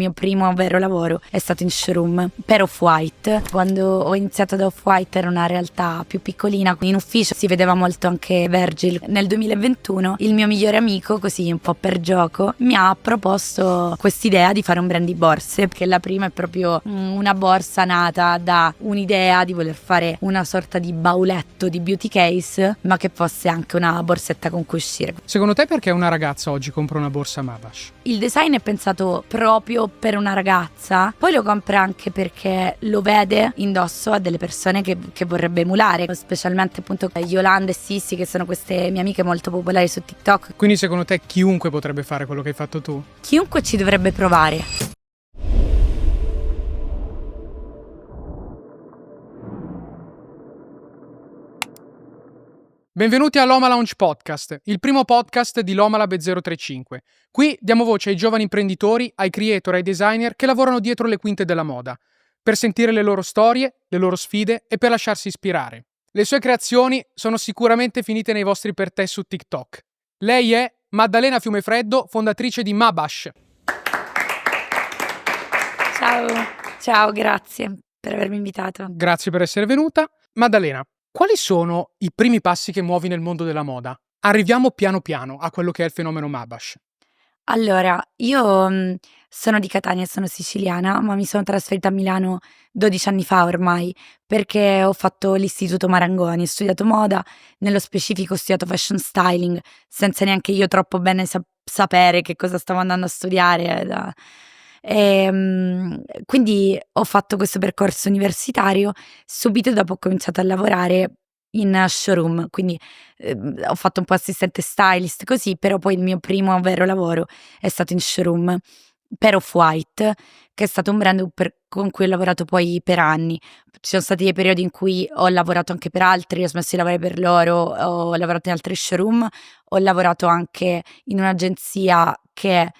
Il mio primo vero lavoro è stato in showroom per Off-White. Quando ho iniziato da Off-White era una realtà più piccolina, in ufficio si vedeva molto anche Virgil. Nel 2021 il mio migliore amico, così un po' per gioco, mi ha proposto quest'idea di fare un brand di borse, perché la prima è proprio una borsa nata da un'idea di voler fare una sorta di bauletto di beauty case, ma che fosse anche una borsetta con cui uscire. Secondo te perché una ragazza oggi compra una borsa Mabash? Il design è pensato proprio per una ragazza, poi lo compra anche perché lo vede indosso a delle persone che vorrebbe emulare, specialmente appunto Yolanda e Sissi, che sono queste mie amiche molto popolari su TikTok. Quindi secondo te chiunque potrebbe fare quello che hai fatto tu? Chiunque ci dovrebbe provare. Benvenuti a Loma Lounge Podcast, il primo podcast di Loma Lab 035. Qui diamo voce ai giovani imprenditori, ai creator, ai designer che lavorano dietro le quinte della moda, per sentire le loro storie, le loro sfide e per lasciarsi ispirare. Le sue creazioni sono sicuramente finite nei vostri per te su TikTok. Lei è Maddalena Fiumefreddo, fondatrice di Mabash. Ciao, grazie per avermi invitato. Grazie per essere venuta. Maddalena, quali sono i primi passi che muovi nel mondo della moda? Arriviamo piano piano a quello che è il fenomeno Mabash. Allora, io sono di Catania, sono siciliana, ma mi sono trasferita a Milano 12 anni fa ormai, perché ho fatto l'istituto Marangoni, ho studiato moda, nello specifico ho studiato fashion styling, senza neanche io troppo bene sapere che cosa stavo andando a studiare. Quindi ho fatto questo percorso universitario, subito dopo ho cominciato a lavorare in showroom, quindi ho fatto un po' assistente stylist così, però poi il mio primo vero lavoro è stato in showroom per Off-White, che è stato un brand con cui ho lavorato poi per anni. Ci sono stati dei periodi in cui ho lavorato anche per altri, ho smesso di lavorare per loro, ho lavorato in altri showroom, ho lavorato anche in un'agenzia che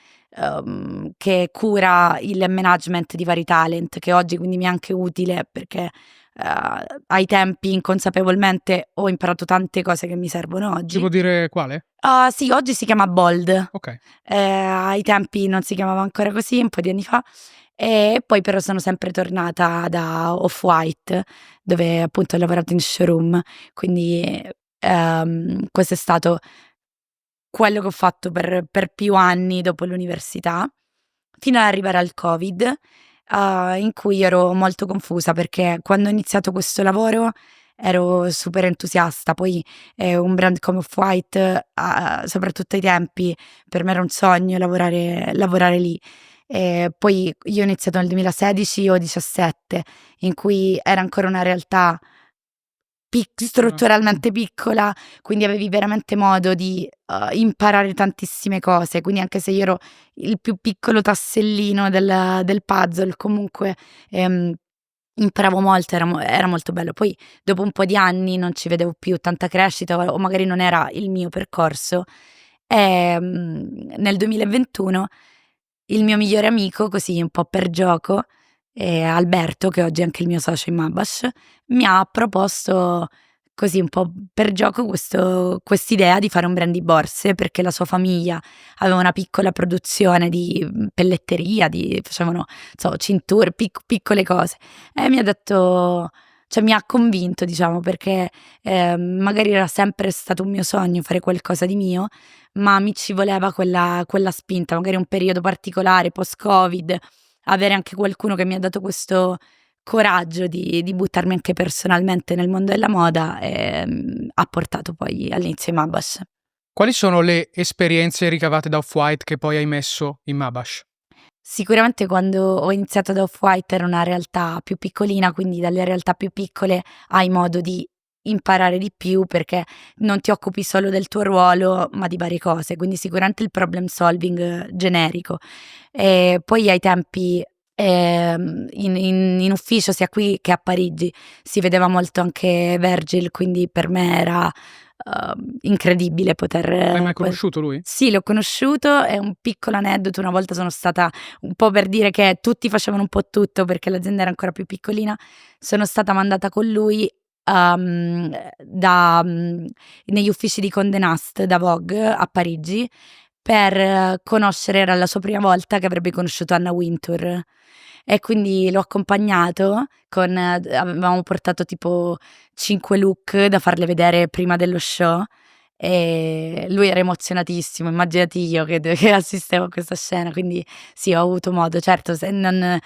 cura il management di vari talent, che oggi quindi mi è anche utile perché ai tempi inconsapevolmente ho imparato tante cose che mi servono oggi. Ci può dire quale? Sì, oggi si chiama Bold. Ok. Ai tempi non si chiamava ancora così, un po' di anni fa. E poi però sono sempre tornata da Off-White, dove appunto ho lavorato in showroom. Quindi questo è stato quello che ho fatto per più anni dopo l'università, fino ad arrivare al Covid, in cui ero molto confusa perché quando ho iniziato questo lavoro ero super entusiasta. Poi un brand come Off-White, soprattutto ai tempi, per me era un sogno lavorare lì. Poi io ho iniziato nel 2016 o 17, in cui era ancora una realtà strutturalmente piccola, quindi avevi veramente modo di imparare tantissime cose. Quindi anche se io ero il più piccolo tassellino del puzzle, comunque imparavo molto, era molto bello. Poi dopo un po' di anni non ci vedevo più tanta crescita, o magari non era il mio percorso. Nel 2021 il mio migliore amico, così un po' per gioco, Alberto, che oggi è anche il mio socio in Mabash, mi ha proposto così un po' per gioco quest'idea di fare un brand di borse, perché la sua famiglia aveva una piccola produzione di pelletteria, facevano cinture, piccole cose. E mi ha detto, cioè mi ha convinto, diciamo, perché magari era sempre stato un mio sogno fare qualcosa di mio, ma mi ci voleva quella spinta, magari un periodo particolare, post-Covid, avere anche qualcuno che mi ha dato questo coraggio di buttarmi anche personalmente nel mondo della moda, ha portato poi all'inizio in Mabash. Quali sono le esperienze ricavate da Off-White che poi hai messo in Mabash? Sicuramente quando ho iniziato da Off-White era una realtà più piccolina, quindi dalle realtà più piccole hai modo di imparare di più perché non ti occupi solo del tuo ruolo ma di varie cose, quindi sicuramente il problem solving generico. E poi ai tempi in ufficio sia qui che a Parigi si vedeva molto anche Virgil, quindi per me era incredibile poter. L'hai mai conosciuto lui? Sì, l'ho conosciuto, è un piccolo aneddoto. Una volta sono stata, un po' per dire che tutti facevano un po' tutto perché l'azienda era ancora più piccolina, sono stata mandata con lui negli uffici di Condé Nast da Vogue a Parigi era la sua prima volta che avrebbe conosciuto Anna Wintour, e quindi l'ho accompagnato avevamo portato tipo 5 look da farle vedere prima dello show, e lui era emozionatissimo. Immaginati io che assistevo a questa scena, quindi sì, ho avuto modo, certo, se non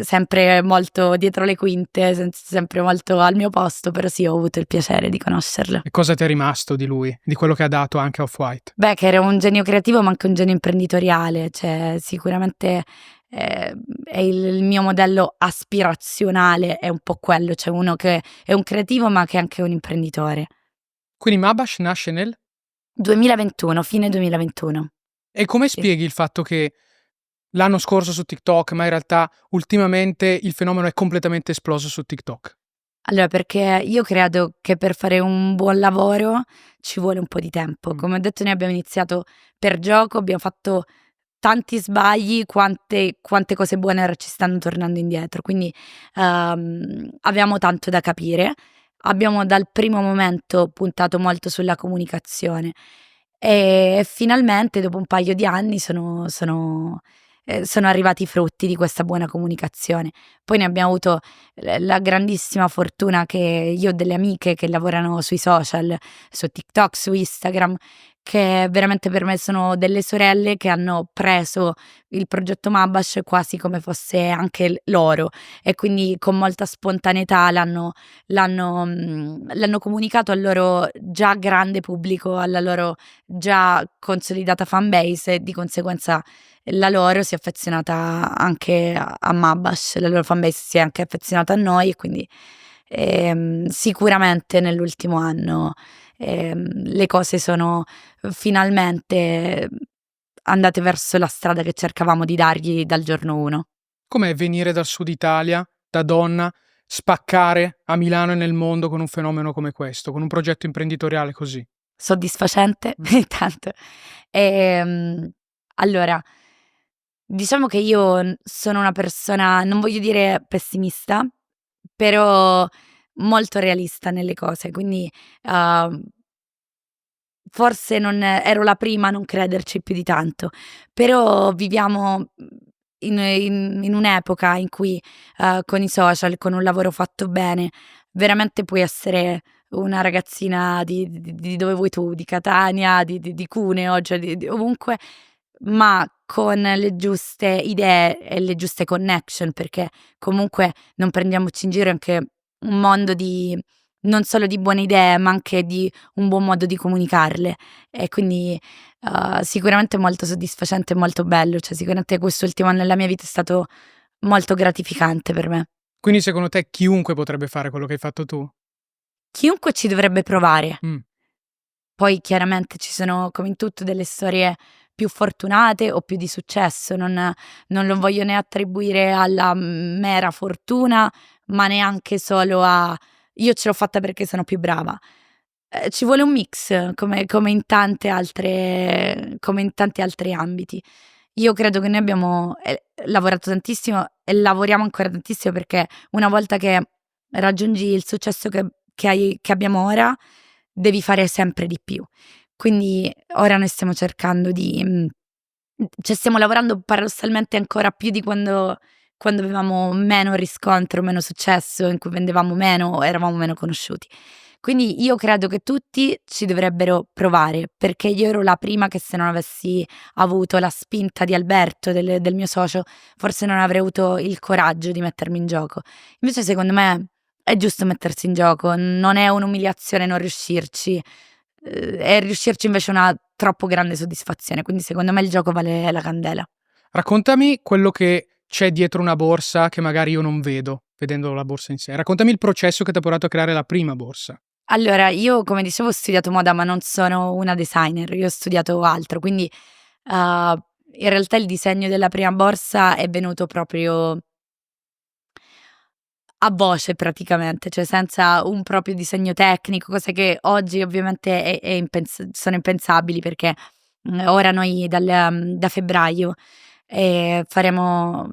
sempre molto dietro le quinte, sempre molto al mio posto, però sì, ho avuto il piacere di conoscerlo. E cosa ti è rimasto di lui, di quello che ha dato anche a Off-White? Beh, che era un genio creativo, ma anche un genio imprenditoriale, cioè sicuramente è il mio modello aspirazionale, è un po' quello, cioè uno che è un creativo ma che è anche un imprenditore. Quindi Mabash nasce nel... 2021, fine 2021. E come Sì. spieghi il fatto che l'anno scorso su TikTok, ma in realtà ultimamente il fenomeno è completamente esploso su TikTok? Allora, perché io credo che per fare un buon lavoro ci vuole un po' di tempo. Come ho detto, noi abbiamo iniziato per gioco, abbiamo fatto tanti sbagli, quante cose buone ora ci stanno tornando indietro. Quindi avevamo tanto da capire. Abbiamo dal primo momento puntato molto sulla comunicazione, e finalmente dopo un paio di anni sono arrivati i frutti di questa buona comunicazione. Poi ne abbiamo avuto la grandissima fortuna che io ho delle amiche che lavorano sui social, su TikTok, su Instagram, che veramente per me sono delle sorelle che hanno preso il progetto Mabash quasi come fosse anche loro, e quindi con molta spontaneità l'hanno comunicato al loro già grande pubblico, alla loro già consolidata fan base, e di conseguenza la loro si è affezionata anche a Mabash, la loro fanbase si è anche affezionata a noi, e quindi sicuramente nell'ultimo anno le cose sono finalmente andate verso la strada che cercavamo di dargli dal giorno 1. Com'è venire dal sud Italia, da donna, spaccare a Milano e nel mondo con un fenomeno come questo, con un progetto imprenditoriale così? Soddisfacente intanto. Allora, diciamo che io sono una persona, non voglio dire pessimista, però molto realista nelle cose, quindi, uhm forse non ero la prima a non crederci più di tanto, però viviamo, in un'epoca in cui, con i social, con un lavoro fatto bene, veramente puoi essere una ragazzina di dove vuoi tu, di Catania, di Cuneo, cioè di ovunque, ma con le giuste idee e le giuste connection, perché comunque non prendiamoci in giro, è anche un mondo di non solo di buone idee, ma anche di un buon modo di comunicarle, e quindi, sicuramente molto soddisfacente e molto bello, cioè sicuramente quest'ultimo anno nella mia vita è stato molto gratificante per me. Quindi secondo te chiunque potrebbe fare quello che hai fatto tu? Chiunque ci dovrebbe provare. Mh. Poi chiaramente ci sono, come in tutto, delle storie più fortunate o più di successo, non lo voglio né attribuire alla mera fortuna, ma neanche solo a: "Io ce l'ho fatta perché sono più brava". Ci vuole un mix, come in tanti altri ambiti. Io credo che noi abbiamo, lavorato tantissimo e lavoriamo ancora tantissimo, perché una volta che raggiungi il successo che abbiamo ora, devi fare sempre di più. Quindi ora noi stiamo cercando cioè stiamo lavorando paradossalmente ancora più di quando avevamo meno riscontro, meno successo, in cui vendevamo meno o eravamo meno conosciuti. Quindi io credo che tutti ci dovrebbero provare, perché io ero la prima che, se non avessi avuto la spinta di Alberto, del mio socio, forse non avrei avuto il coraggio di mettermi in gioco. Invece secondo me è giusto mettersi in gioco, non è un'umiliazione non riuscirci, e riuscirci invece è una troppo grande soddisfazione, quindi secondo me il gioco vale la candela. Raccontami quello che c'è dietro una borsa che magari io non vedo, vedendo la borsa in sé. Raccontami il processo che t'ha portato a creare la prima borsa. Allora, io come dicevo ho studiato moda, ma non sono una designer, io ho studiato altro, quindi, in realtà il disegno della prima borsa è venuto proprio a voce praticamente, cioè senza un proprio disegno tecnico, cose che oggi ovviamente sono impensabili, perché, ora noi da febbraio, avremo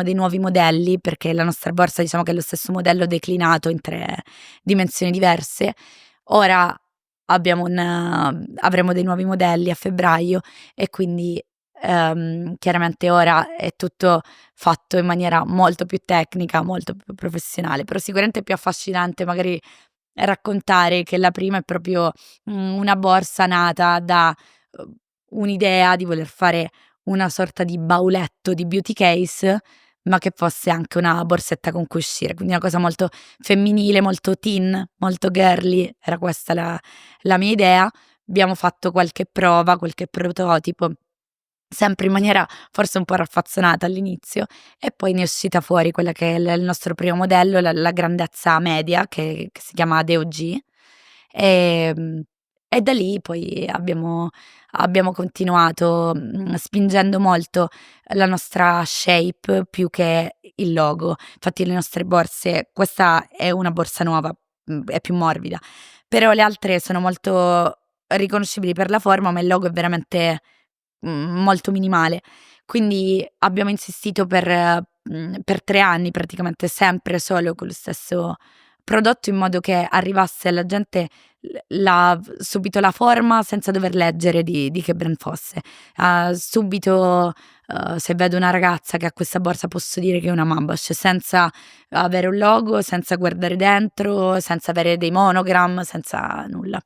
dei nuovi modelli, perché la nostra borsa, diciamo che è lo stesso modello declinato in 3 dimensioni diverse. Ora avremo dei nuovi modelli a febbraio e quindi chiaramente ora è tutto fatto in maniera molto più tecnica, molto più professionale, però sicuramente è più affascinante magari raccontare che la prima è proprio una borsa nata da un'idea di voler fare una sorta di bauletto di beauty case, ma che fosse anche una borsetta con cui uscire, quindi una cosa molto femminile, molto teen, molto girly, era questa la mia idea. Abbiamo fatto qualche prova, qualche prototipo, sempre in maniera forse un po' raffazzonata all'inizio, e poi ne è uscita fuori quella che è il nostro primo modello, la grandezza media che si chiama DOG. Ehm, e da lì poi abbiamo continuato, spingendo molto la nostra shape più che il logo. Infatti le nostre borse, questa è una borsa nuova, è più morbida, però le altre sono molto riconoscibili per la forma, ma il logo è veramente molto minimale. Quindi abbiamo insistito per 3 anni praticamente sempre solo con lo stesso prodotto, in modo che arrivasse alla gente subito la forma senza dover leggere di che brand fosse. Subito, se vedo una ragazza che ha questa borsa posso dire che è una Mabash, senza avere un logo, senza guardare dentro, senza avere dei monogram, senza nulla.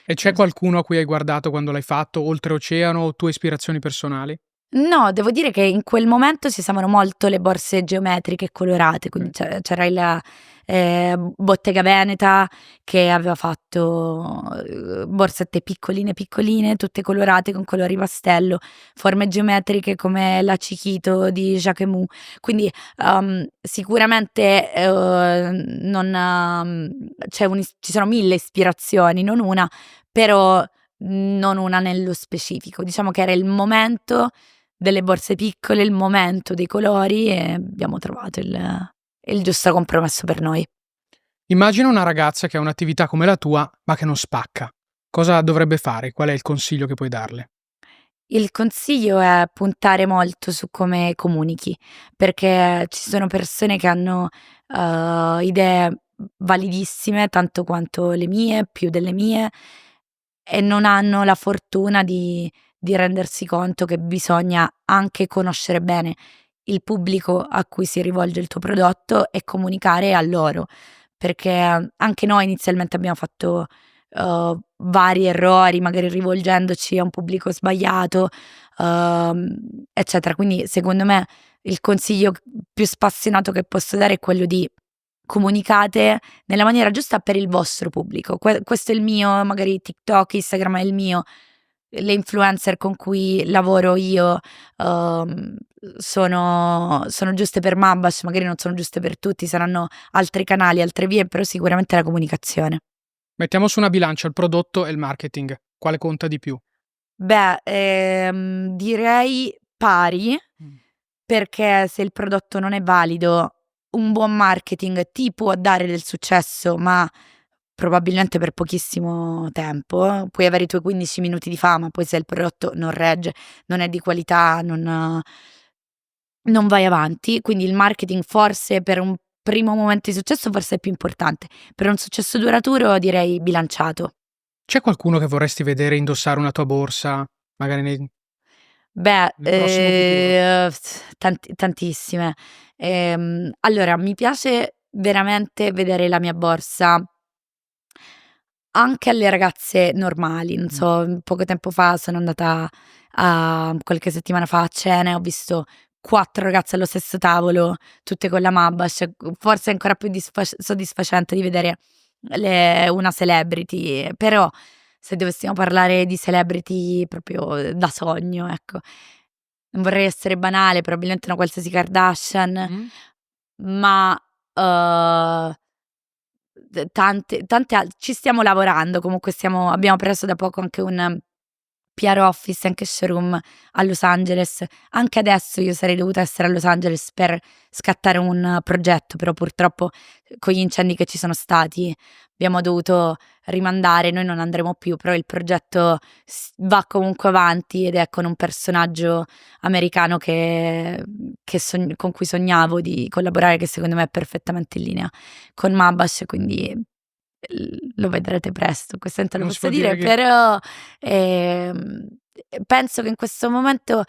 E c'è qualcuno a cui hai guardato quando l'hai fatto, oltreoceano o tue ispirazioni personali? No, devo dire che in quel momento si usavano molto le borse geometriche e colorate, quindi Okay. c'era il Bottega Veneta che aveva fatto borsette piccoline, piccoline, tutte colorate con colori pastello, forme geometriche come la Chiquito di Jacquemus. Quindi sicuramente non, ci sono 1000 ispirazioni, non una, però non una nello specifico. Diciamo che era il momento delle borse piccole, il momento dei colori, e abbiamo trovato il giusto compromesso per noi. Immagina una ragazza che ha un'attività come la tua, ma che non spacca. Cosa dovrebbe fare? Qual è il consiglio che puoi darle? Il consiglio è puntare molto su come comunichi, perché ci sono persone che hanno, idee validissime, tanto quanto le mie, più delle mie, e non hanno la fortuna di rendersi conto che bisogna anche conoscere bene il pubblico a cui si rivolge il tuo prodotto e comunicare a loro. Perché anche noi inizialmente abbiamo fatto, vari errori, magari rivolgendoci a un pubblico sbagliato, eccetera. Quindi secondo me il consiglio più spassionato che posso dare è quello di: comunicate nella maniera giusta per il vostro pubblico. Questo è il mio, magari TikTok, Instagram è il mio, le influencer con cui lavoro io, uhm, sono giuste per Mabash, magari non sono giuste per tutti, saranno altri canali, altre vie, però sicuramente la comunicazione. Mettiamo su una bilancia il prodotto e il marketing. Quale conta di più? Beh, direi pari, Mh. perché se il prodotto non è valido, un buon marketing ti può dare del successo, ma probabilmente per pochissimo tempo. Puoi avere i tuoi 15 minuti di fama, poi se il prodotto non regge, non è di qualità, non vai avanti. Quindi il marketing forse per un primo momento di successo forse è più importante. Per un successo duraturo direi bilanciato. C'è qualcuno che vorresti vedere indossare una tua borsa, magari Beh, nel prossimo futuro? tantissime. Allora mi piace veramente vedere la mia borsa anche alle ragazze normali. Non Mh. so, poco tempo fa sono andata qualche settimana fa a cena e ho visto 4 ragazze allo stesso tavolo, tutte con la Mabash. Forse è ancora più soddisfacente di vedere una celebrity, però se dovessimo parlare di celebrity proprio da sogno, ecco, non vorrei essere banale, probabilmente una qualsiasi Kardashian, Mh. ma, uhm tante al ci stiamo lavorando, comunque abbiamo preso da poco anche un PR office, anche showroom a Los Angeles. Anche adesso io sarei dovuta essere a Los Angeles per scattare un progetto, però purtroppo con gli incendi che ci sono stati abbiamo dovuto rimandare. Noi non andremo più, però il progetto va comunque avanti ed è con un personaggio americano con cui sognavo di collaborare, che secondo me è perfettamente in linea con Mabash, quindi lo vedrete presto, questo non te lo Non si posso può dire dire, che però penso che in questo momento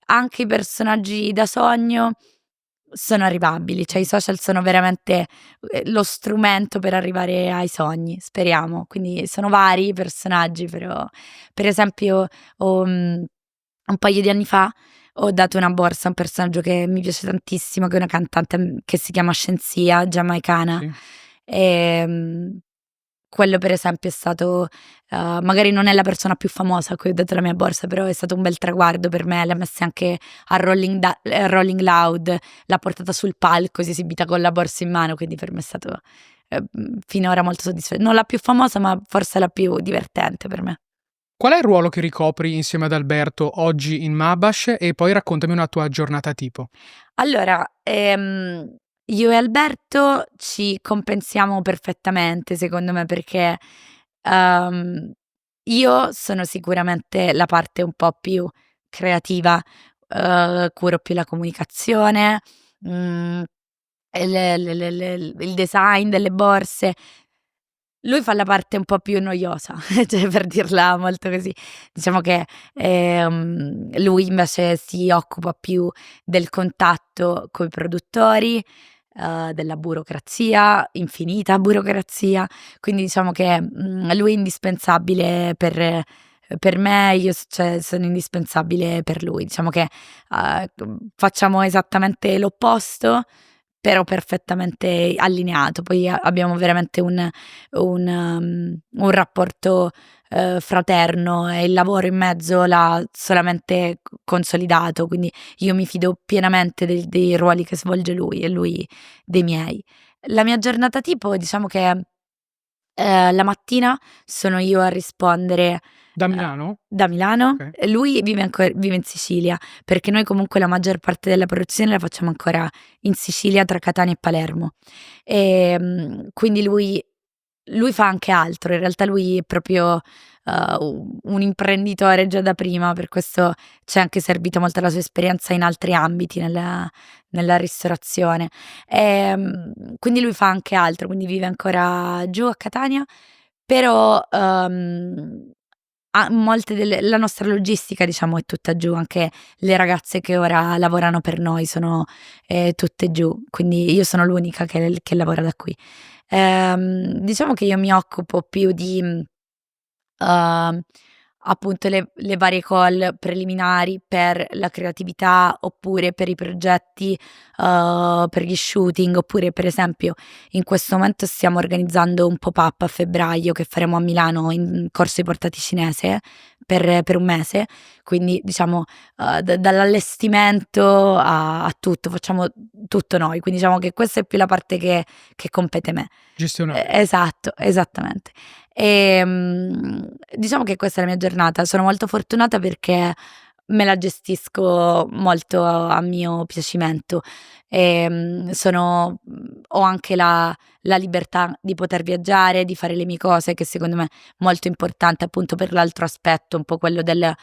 anche i personaggi da sogno sono arrivabili, cioè i social sono veramente lo strumento per arrivare ai sogni, speriamo. Quindi sono vari i personaggi, però per esempio un paio di anni fa ho dato una borsa a un personaggio che mi piace tantissimo, che è una cantante che si chiama Scienzia, giamaicana. sì. Ehm, Quello per esempio è stato, magari non è la persona più famosa a cui ho dato la mia borsa, però è stato un bel traguardo per me. L'ha messa anche a Rolling Loud, l'ha portata sul palco, si è esibita con la borsa in mano, quindi per me è stato, finora molto non la più famosa, ma forse la più divertente per me. Qual è il ruolo che ricopri insieme ad Alberto oggi in Mabash e poi raccontami una tua giornata tipo. Allora, io e Alberto ci compensiamo perfettamente secondo me perché, uhm, io sono sicuramente la parte un po' più creativa, curo più la comunicazione, mhmm, e il design delle borse. Lui fa la parte un po' più noiosa, cioè per dirla molto così. Diciamo che, lui invece si occupa più del contatto coi produttori, della burocrazia, infinita burocrazia, quindi diciamo che, lui è indispensabile per me, io cioè sono indispensabile per lui. Diciamo che, facciamo esattamente l'opposto, però perfettamente allineato. Poi abbiamo veramente un rapporto, fraterno e il lavoro in mezzo l'ha solamente consolidato, quindi io mi fido pienamente dei ruoli che svolge lui e lui dei miei. La mia giornata tipo diciamo che, la mattina sono io a rispondere, Da Milano? da Milano Ok. e lui vive in Sicilia, perché noi comunque la maggior parte della produzione la facciamo ancora in Sicilia tra Catania e Palermo. Quindi lui fa anche altro, in realtà lui è proprio, u un imprenditore già da prima, per questo c'è anche servita molto la sua esperienza in altri ambiti, nella ristorazione. Quindi lui fa anche altro, quindi vive ancora giù a Catania, però, molte delle la nostra logistica diciamo è tutta giù, anche le ragazze che ora lavorano per noi sono, tutte giù, quindi io sono l'unica che lavora da qui. Diciamo che io mi occupo più di, uhm, appunto le varie call preliminari per la creatività, oppure per i progetti, per gli shooting, oppure per esempio in questo momento stiamo organizzando un pop-up a febbraio che faremo a Milano in Corso ai Portati Cinese per un mese, quindi diciamo, dall'allestimento a tutto, facciamo tutto noi, quindi diciamo che questa è più la parte che compete me. Gestionale. Esatto, esattamente. Diciamo che questa è la mia giornata. Sono molto fortunata perché me la gestisco molto a mio piacimento. Ho anche la libertà di poter viaggiare, di fare le mie cose, che secondo me è molto importante appunto per l'altro aspetto, un po' quello delle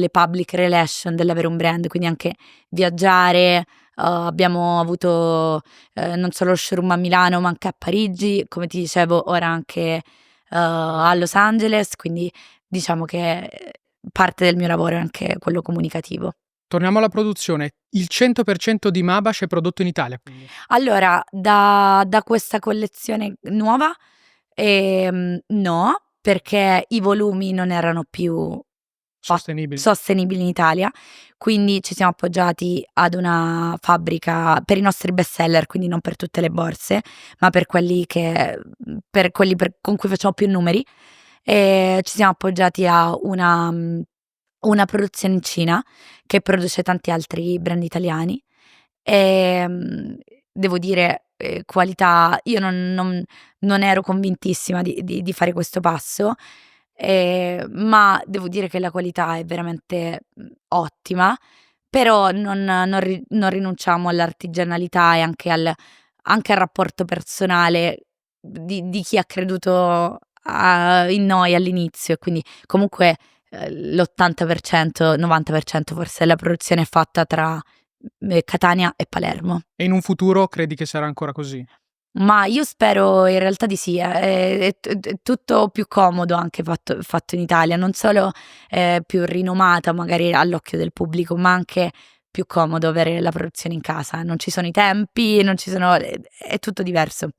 public relation, dell'avere un brand, quindi anche viaggiare. Abbiamo avuto, non solo lo showroom a Milano, ma anche a Parigi, come ti dicevo ora anche, a Los Angeles, quindi diciamo che, parte del mio lavoro è anche quello comunicativo. Torniamo alla produzione. Il 100% di Mabash è prodotto in Italia, quindi. Allora, da questa collezione nuova, no, perché i volumi non erano più Sostenibili. sostenibili in Italia, quindi ci siamo appoggiati ad una fabbrica per i nostri best seller, quindi non per tutte le borse, ma per quelli con cui facciamo più numeri. Ci siamo appoggiati a una produzione in Cina che produce tanti altri brand italiani. Ehm, Devo dire, qualità, io non ero convintissima di fare questo passo, ma devo dire che la qualità è veramente, ottima, però non rinunciamo all'artigianalità e anche al rapporto personale di chi ha creduto in noi all'inizio, e quindi comunque, l'80%, 90% forse della produzione è fatta tra, Catania e Palermo. E in un futuro credi che sarà ancora così? Ma io spero in realtà di sì, è tutto più comodo anche fatto in Italia, non solo più rinomata magari all'occhio del pubblico, ma anche più comodo avere la produzione in casa. Non ci sono i tempi, non ci sono è tutto diverso.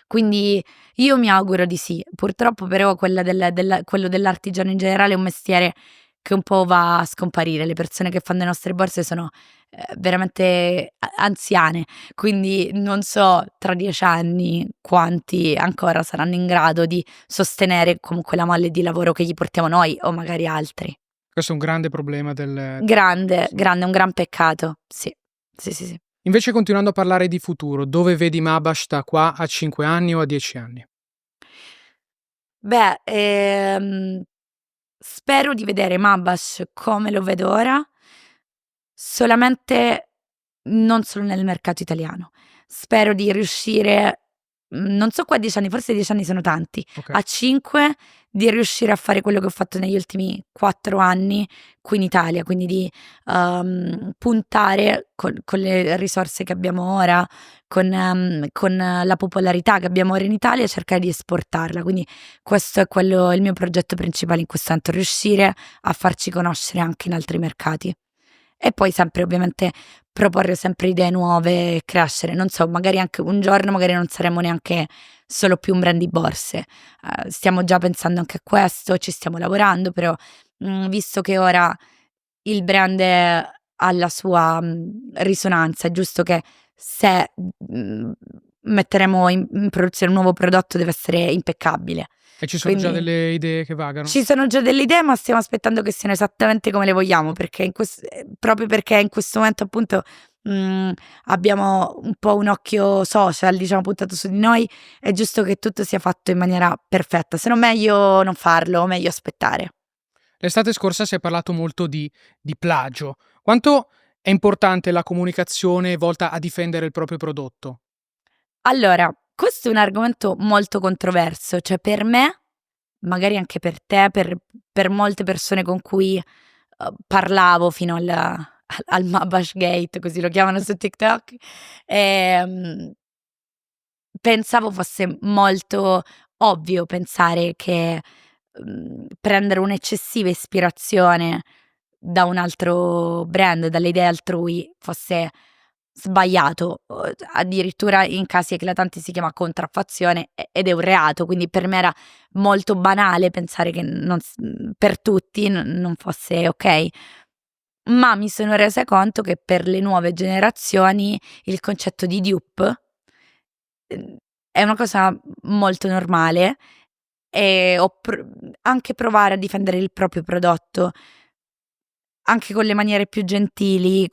Quindi io mi auguro di sì. Purtroppo però quello dell'artigiano in generale è un mestiere che un po' va a scomparire. Le persone che fanno le nostre borse sono, veramente a anziane, quindi non so tra 10 anni quanti ancora saranno in grado di sostenere comunque la mole di lavoro che gli portiamo noi o magari altri. Questo è un grande problema del Grande, sì. grande, un gran peccato. Sì. Sì, sì, sì. Invece continuando a parlare di futuro, dove vedi Mabash da qua a 5 anni o a 10 anni? Beh, spero di vedere Mabash come lo vedo ora, solamente non solo nel mercato italiano. Spero di riuscire, non so qua a 10 anni, forse 10 anni sono tanti, Okay. a 5 di riuscire a fare quello che ho fatto negli ultimi 4 anni qui in Italia, quindi di, puntare con le risorse che abbiamo ora, con la popolarità che abbiamo ora in Italia, cercare di esportarla. Quindi questo è quello il mio progetto principale in questo momento, riuscire a farci conoscere anche in altri mercati. E poi sempre ovviamente proporre sempre idee nuove e crescere. Non so, magari anche un giorno magari non saremo neanche solo più un brand di borse. Stiamo già pensando anche a questo, ci stiamo lavorando, però, visto che ora il brand ha la sua, risonanza, è giusto che se, metteremo in produzione un nuovo prodotto deve essere impeccabile. E ci sono già Quindi delle idee che vagano? ci sono già delle idee, ma stiamo aspettando che siano esattamente come le vogliamo, perché proprio perché in questo momento appunto, abbiamo un po' un occhio social, diciamo, puntato su di noi, è giusto che tutto sia fatto in maniera perfetta, se no meglio non farlo, meglio aspettare. L'estate scorsa si è parlato molto di plagio. Quanto è importante la comunicazione volta a difendere il proprio prodotto? Allora, questo è un argomento molto controverso, cioè per me, magari anche per te, per molte persone con cui, parlavo fino al Mabash Gate, così lo chiamano su TikTok, ehm pensavo fosse molto ovvio pensare che, prendere un'eccessiva ispirazione da un altro brand, dalle idee altrui fosse sbagliato, addirittura in casi eclatanti si chiama contraffazione ed è un reato, quindi per me era molto banale pensare che per tutti non fosse okay. Ma mi sono resa conto che per le nuove generazioni il concetto di dupe, è una cosa molto normale e anche provare a difendere il proprio prodotto, anche con le maniere più gentili,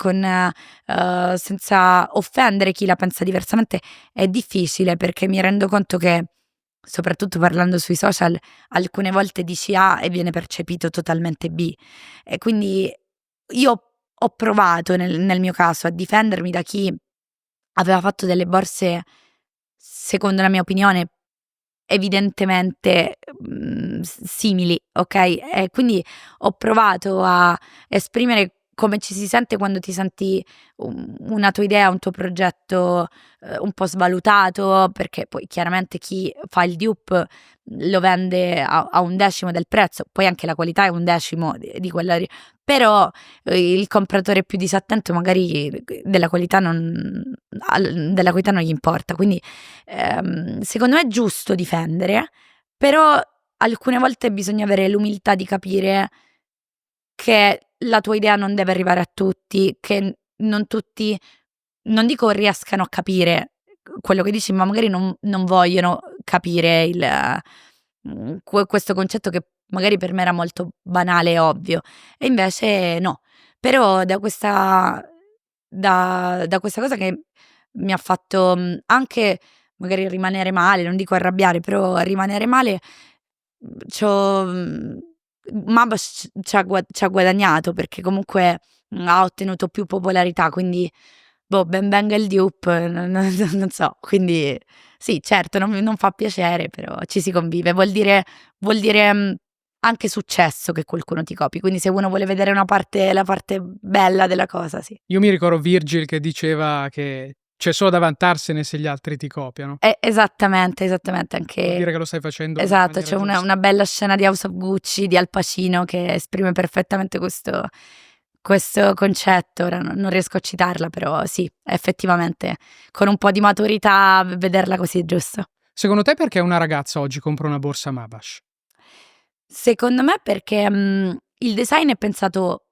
senza offendere chi la pensa diversamente, è difficile perché mi rendo conto che, soprattutto parlando sui social, alcune volte dici A e viene percepito totalmente B. E quindi io ho provato nel mio caso a difendermi da chi aveva fatto delle borse, secondo la mia opinione, evidentemente, simili, okay, e quindi ho provato a esprimere come ci si sente quando ti senti una tua idea, un tuo progetto, un po' svalutato, perché poi chiaramente chi fa il dupe lo vende a un decimo del prezzo, poi anche la qualità è un decimo di quella però, il compratore più disattento magari della qualità non gli importa. Quindi, secondo me è giusto difendere, però alcune volte bisogna avere l'umiltà di capire che la tua idea non deve arrivare a tutti, che non tutti, non dico riescano a capire quello che dici, ma magari non vogliono capire questo concetto che magari per me era molto banale e ovvio, e invece no. Però da questa cosa che mi ha fatto, anche magari rimanere male, non dico arrabbiare, però rimanere male, c'ho Mabash ci ha guadagnato perché comunque, ha ottenuto più popolarità, quindi boh, ben venga il dupe, non so. Quindi sì, certo, non fa piacere, però ci si convive. Vuol dire, anche successo che qualcuno ti copi, quindi se uno vuole vedere la parte bella della cosa, sì. Io mi ricordo Virgil che diceva che C'è solo da vantarsene se gli altri ti copiano. Esattamente, anche Vuol dire che lo stai facendo in esatto, c'è maniera giusta. una bella scena di House of Gucci di Al Pacino che esprime perfettamente questo concetto. Ora non riesco a citarla, però sì, effettivamente con un po' di maturità vederla così è giusto. Secondo te perché una ragazza oggi compra una borsa Mabash? Secondo me perché, il design è pensato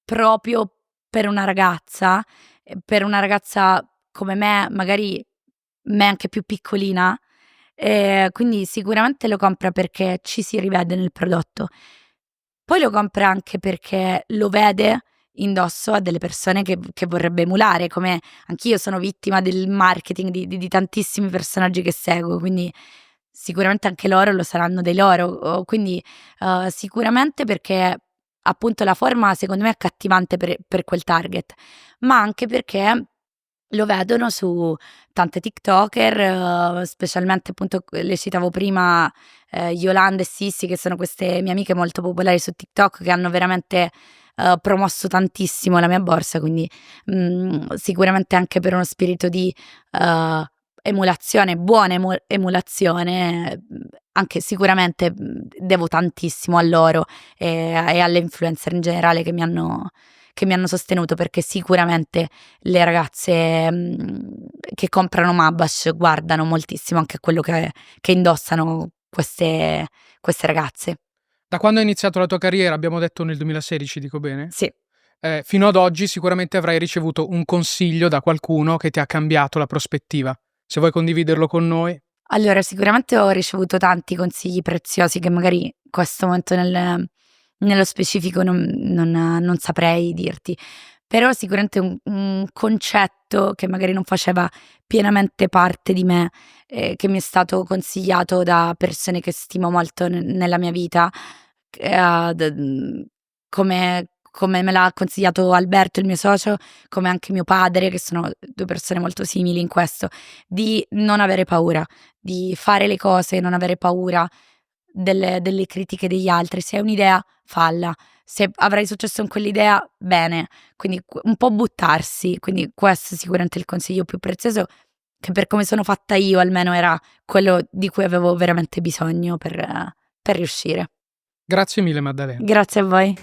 proprio per una ragazza, per una ragazza come me, magari me anche più piccolina, quindi sicuramente lo compra perché ci si rivede nel prodotto. Poi lo compra anche perché lo vede indosso a delle persone che vorrebbe emulare, come anch'io sono vittima del marketing di tantissimi personaggi che seguo, quindi sicuramente anche loro lo saranno dei loro. Quindi, sicuramente perché appunto la forma secondo me è accattivante per quel target, ma anche perché lo vedono su tante TikToker, specialmente appunto le citavo prima, Yolanda e Sissi, che sono queste mie amiche molto popolari su TikTok che hanno veramente, promosso tantissimo la mia borsa, quindi, sicuramente anche per uno spirito di, uhm, emulazione, buona emulazione, anche sicuramente, devo tantissimo a loro e alle influencer in generale che mi hanno sostenuto, perché sicuramente le ragazze, che comprano Mabash guardano moltissimo anche a quello che indossano queste ragazze. Da quando hai iniziato la tua carriera, abbiamo detto nel 2016, dico bene? Sì. Fino ad oggi sicuramente avrai ricevuto un consiglio da qualcuno che ti ha cambiato la prospettiva. Se vuoi condividerlo con noi. Allora, sicuramente ho ricevuto tanti consigli preziosi che magari in questo momento nello specifico non saprei dirti, però sicuramente un concetto che magari non faceva pienamente parte di me, che mi è stato consigliato da persone che stimo molto nella mia vita, come me l'ha consigliato Alberto, il mio socio, come anche mio padre, che sono 2 persone molto simili in questo, di non avere paura, di fare le cose, non avere paura delle critiche degli altri. Se hai un'idea, falla. Se avrai successo con quell'idea, bene. Quindi un po' buttarsi. Quindi questo è sicuramente il consiglio più prezioso, che per come sono fatta io almeno era quello di cui avevo veramente bisogno per riuscire. Grazie mille Maddalena. Grazie a voi.